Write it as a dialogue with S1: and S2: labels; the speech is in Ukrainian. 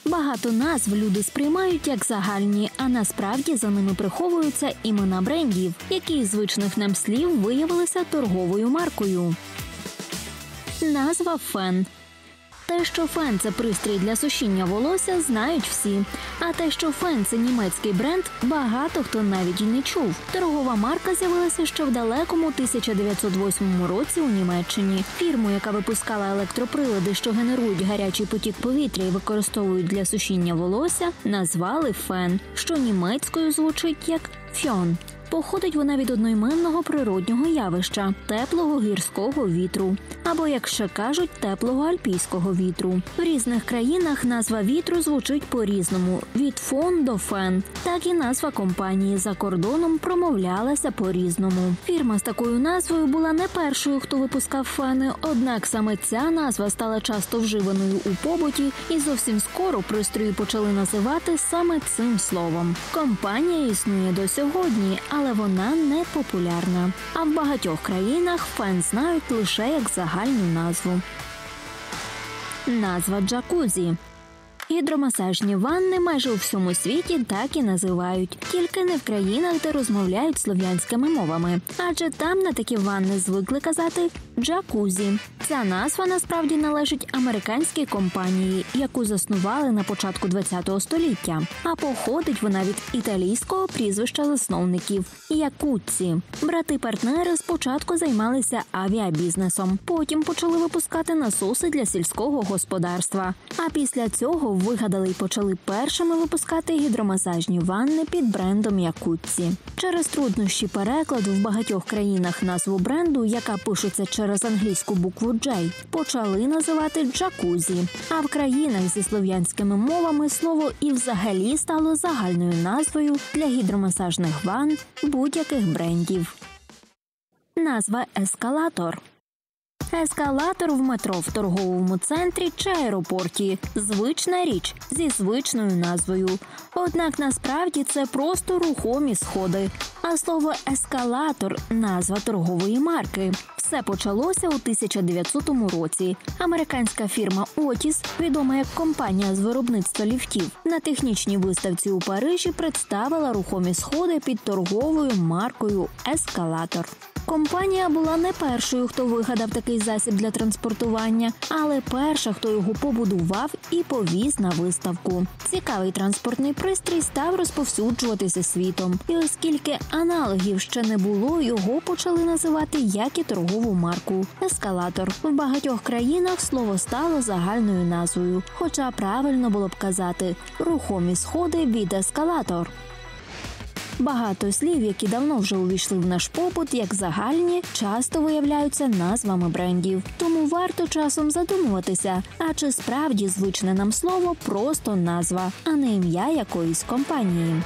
S1: Багато назв люди сприймають як загальні, а насправді за ними приховуються імена брендів, які з звичних нам слів виявилися торговою маркою. Назва «Фен». Те, що фен – це пристрій для сушіння волосся, знають всі. А те, що фен – це німецький бренд, багато хто навіть і не чув. Торгова марка з'явилася ще в далекому 1908 році у Німеччині. Фірму, яка випускала електроприлади, що генерують гарячий потік повітря і використовують для сушіння волосся, назвали «Фен», що німецькою звучить як «фьон». Походить вона від одноіменного природнього явища – теплого гірського вітру. Або, як ще кажуть, теплого альпійського вітру. В різних країнах назва вітру звучить по-різному – від фон до фен. Так і назва компанії за кордоном промовлялася по-різному. Фірма з такою назвою була не першою, хто випускав фени, однак саме ця назва стала часто вживаною у побуті і зовсім скоро пристрої почали називати саме цим словом. Компанія існує до сьогодні, але вона не популярна. А в багатьох країнах фен знають лише як загальну назву. Назва джакузі. Гідромасажні ванни майже у всьому світі так і називають, тільки не в країнах, де розмовляють слов'янськими мовами. Адже там на такі ванни звикли казати «джакузі». Ця назва насправді належить американській компанії, яку заснували на початку ХХ століття. А походить вона від італійського прізвища засновників – Якуцці. Брати-партнери спочатку займалися авіабізнесом, потім почали випускати насоси для сільського господарства. А після цього вигадали й почали першими випускати гідромасажні ванни під брендом Якуцці. Через труднощі перекладу в багатьох країнах назву бренду, яка пишеться через англійську букву «J», почали називати джакузі. А в країнах зі слов'янськими мовами слово і взагалі стало загальною назвою для гідромасажних ванн будь-яких брендів. Назва ескалатор. Ескалатор в метро, в торговому центрі чи аеропорті – звична річ зі звичною назвою. Однак насправді це просто рухомі сходи. А слово «ескалатор» – назва торгової марки. Все почалося у 1900 році. Американська фірма Otis, відома як компанія з виробництва ліфтів, на технічній виставці у Парижі представила рухомі сходи під торговою маркою «Ескалатор». Компанія була не першою, хто вигадав такий засіб для транспортування, але перша, хто його побудував і повіз на виставку. Цікавий транспортний пристрій став розповсюджуватися світом. І оскільки аналогів ще не було, його почали називати як і торгову марку – ескалатор. В багатьох країнах слово стало загальною назвою, хоча правильно було б казати «рухомі сходи від ескалатор». Багато слів, які давно вже увійшли в наш побут як загальні, часто виявляються назвами брендів. Тому варто часом задумуватися, а чи справді звичне нам слово просто назва, а не ім'я якоїсь компанії.